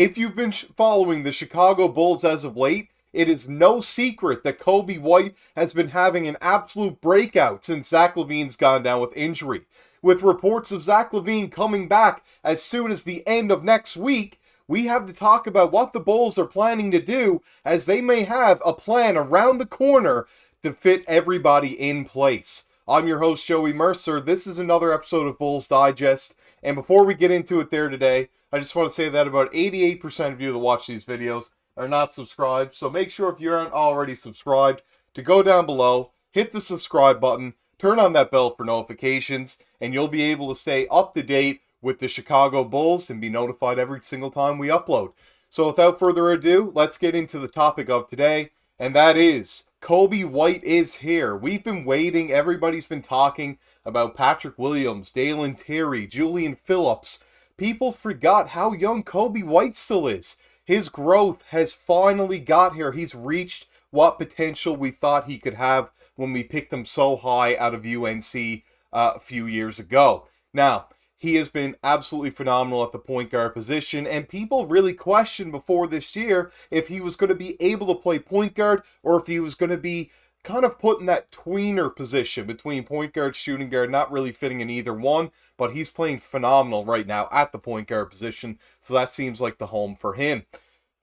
If you've been following the Chicago Bulls as of late, it is no secret that Coby White has been having an absolute breakout since Zach LaVine's gone down with injury. With reports of Zach LaVine coming back as soon as the end of next week, we have to talk about what the Bulls are planning to do, as they may have a plan around the corner to fit everybody in place. I'm your host, Joey Mercer. This is another episode of Bulls Digest, and before we get into it there today, I just want to say that about 88% of you that watch these videos are not subscribed, so make sure if you aren't already subscribed to go down below, hit the subscribe button, turn on that bell for notifications, and you'll be able to stay up to date with the Chicago Bulls and be notified every single time we upload. So without further ado, let's get into the topic of today, and that is Coby White is here. We've been waiting. Everybody's been talking about Patrick Williams, Dalen Terry, Julian Phillips. People forgot how young Coby White still is. His growth has finally got here. He's reached what potential we thought he could have when we picked him so high out of UNC a few years ago. Now, he has been absolutely phenomenal at the point guard position, and people really questioned before this year if he was going to be able to play point guard or if he was going to be kind of put in that tweener position between point guard, shooting guard, not really fitting in either one, but he's playing phenomenal right now at the point guard position, so that seems like the home for him.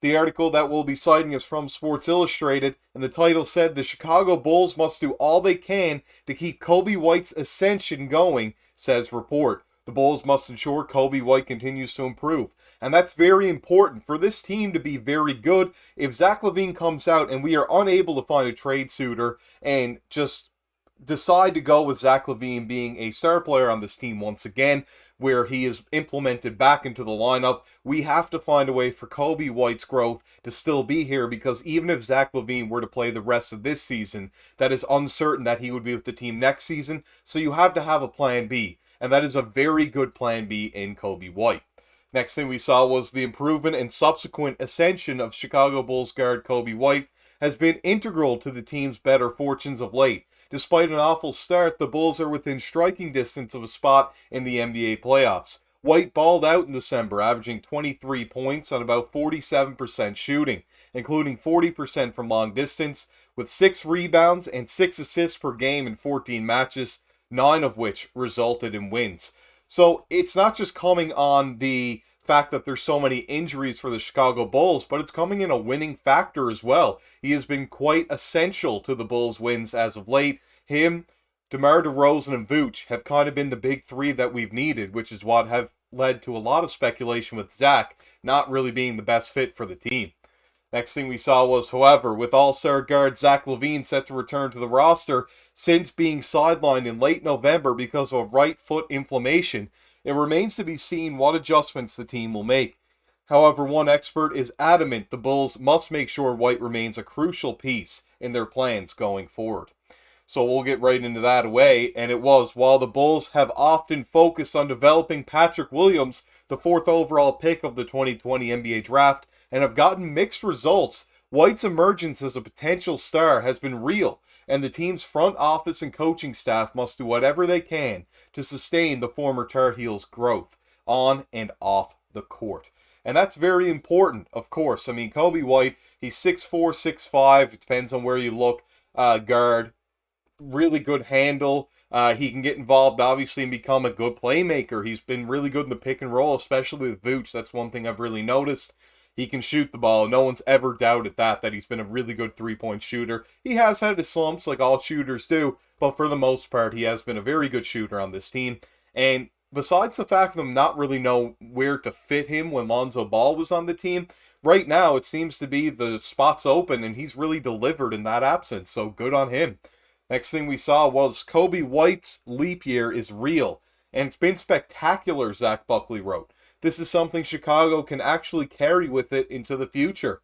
The article that we'll be citing is from Sports Illustrated, and the title said, "The Chicago Bulls must do all they can to keep Coby White's ascension going," says report. The Bulls must ensure Coby White continues to improve. And that's very important for this team to be very good. If Zach LaVine comes out and we are unable to find a trade suitor and just decide to go with Zach LaVine being a star player on this team once again, where he is implemented back into the lineup, we have to find a way for Coby White's growth to still be here, because even if Zach LaVine were to play the rest of this season, that is uncertain that he would be with the team next season, so you have to have a plan B. And that is a very good plan B in Coby White. Next thing we saw was the improvement and subsequent ascension of Chicago Bulls guard Coby White has been integral to the team's better fortunes of late. Despite an awful start, the Bulls are within striking distance of a spot in the NBA playoffs. White balled out in December, averaging 23 points on about 47% shooting, including 40% from long distance, with 6 rebounds and 6 assists per game in 14 matches, 9 of which resulted in wins. So it's not just coming on the fact that there's so many injuries for the Chicago Bulls, but it's coming in a winning factor as well. He has been quite essential to the Bulls' wins as of late. Him, DeMar DeRozan, and Vooch have kind of been the big three that we've needed, which is what have led to a lot of speculation with Zach not really being the best fit for the team. Next thing we saw was, however, with all-star guard Zach LaVine set to return to the roster since being sidelined in late November because of a right foot inflammation, it remains to be seen what adjustments the team will make. However, one expert is adamant the Bulls must make sure White remains a crucial piece in their plans going forward. So we'll get right into that away, and it was, while the Bulls have often focused on developing Patrick Williams, the 4th overall pick of the 2020 NBA draft, and have gotten mixed results, White's emergence as a potential star has been real, and the team's front office and coaching staff must do whatever they can to sustain the former Tar Heels' growth on and off the court. And that's very important, of course. I mean, Coby White, he's 6'4", 6'5", it depends on where you look, guard, really good handle. He can get involved, obviously, and become a good playmaker. He's been really good in the pick and roll, especially with Vooch. That's one thing I've really noticed. He can shoot the ball. No one's ever doubted that he's been a really good three-point shooter. He has had his slumps, like all shooters do, but for the most part, he has been a very good shooter on this team. And besides the fact of them not really know where to fit him when Lonzo Ball was on the team, right now it seems to be the spot's open, and he's really delivered in that absence, so good on him. Next thing we saw was Coby White's leap year is real, and it's been spectacular, Zach Buckley wrote. This is something Chicago can actually carry with it into the future.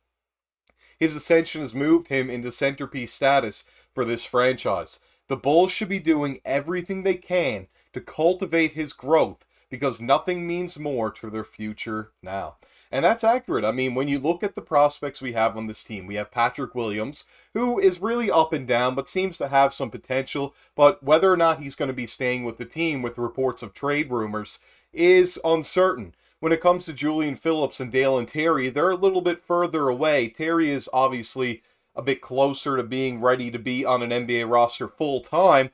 His ascension has moved him into centerpiece status for this franchise. The Bulls should be doing everything they can to cultivate his growth, because nothing means more to their future now. And that's accurate. I mean, when you look at the prospects we have on this team, we have Patrick Williams, who is really up and down, but seems to have some potential. But whether or not he's going to be staying with the team with reports of trade rumors is uncertain. When it comes to Julian Phillips and Dalen Terry, they're a little bit further away. Terry is obviously a bit closer to being ready to be on an NBA roster full-time,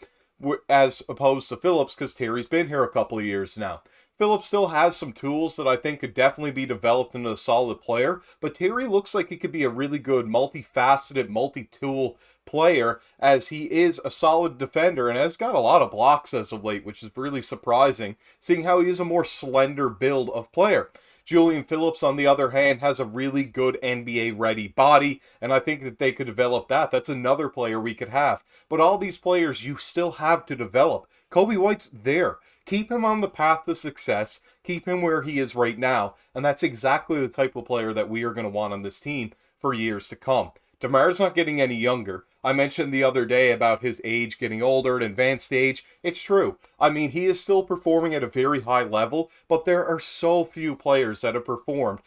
as opposed to Phillips, because Terry's been here a couple of years now. Phillips still has some tools that I think could definitely be developed into a solid player, but Terry looks like he could be a really good, multifaceted, multi-tool player, as he is a solid defender and has got a lot of blocks as of late, which is really surprising, seeing how he is a more slender build of player. Julian Phillips, on the other hand, has a really good NBA-ready body, and I think that they could develop that. That's another player we could have. But all these players you still have to develop. Coby White's there. Keep him on the path to success. Keep him where he is right now. And that's exactly the type of player that we are going to want on this team for years to come. DeMar's not getting any younger. I mentioned the other day about his age getting older, an advanced age. It's true. I mean, he is still performing at a very high level, but there are so few players that have performed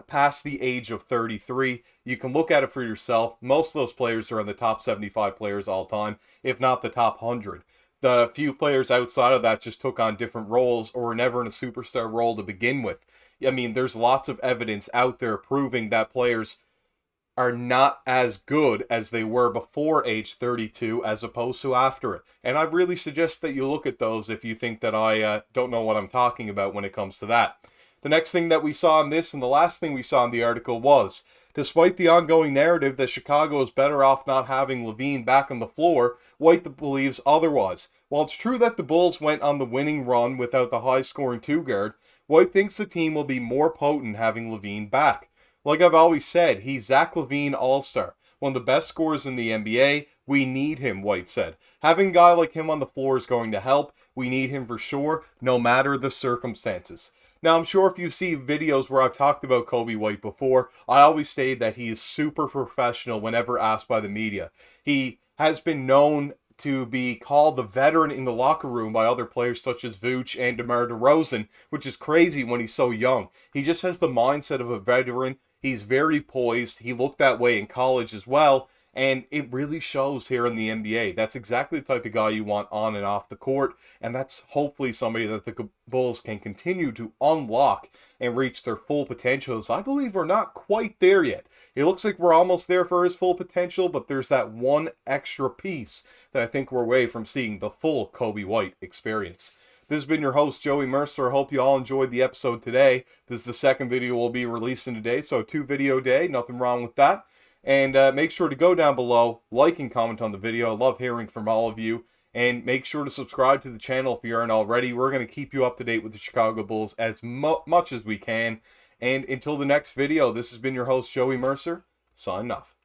past the age of 33. You can look at it for yourself. Most of those players are in the top 75 players all time, if not the top 100. The few players outside of that just took on different roles or were never in a superstar role to begin with. I mean, there's lots of evidence out there proving that players are not as good as they were before age 32 as opposed to after it. And I really suggest that you look at those if you think that I don't know what I'm talking about when it comes to that. The next thing that we saw in this, and the last thing we saw in the article, was, despite the ongoing narrative that Chicago is better off not having LaVine back on the floor, White believes otherwise. While it's true that the Bulls went on the winning run without the high-scoring two-guard, White thinks the team will be more potent having LaVine back. Like I've always said, he's Zach LaVine All-Star, one of the best scorers in the NBA. We need him, White said. Having a guy like him on the floor is going to help. We need him for sure, no matter the circumstances. Now, I'm sure if you see videos where I've talked about Coby White before, I always say that he is super professional whenever asked by the media. He has been known to be called the veteran in the locker room by other players such as Vooch and DeMar DeRozan, which is crazy when he's so young. He just has the mindset of a veteran. He's very poised. He looked that way in college as well, and it really shows here in the NBA. That's exactly the type of guy you want on and off the court, and that's hopefully somebody that the Bulls can continue to unlock and reach their full potential, as I believe we're not quite there yet. It looks like we're almost there for his full potential, but there's that one extra piece that I think we're away from seeing the full Coby White experience. This has been your host, Joey Mercer. I hope you all enjoyed the episode today. This is the second video we'll be releasing today, so 2-video day, nothing wrong with that. And make sure to go down below, like and comment on the video. I love hearing from all of you. And make sure to subscribe to the channel if you aren't already. We're going to keep you up to date with the Chicago Bulls as much as we can. And until the next video, this has been your host, Joey Mercer, signing off.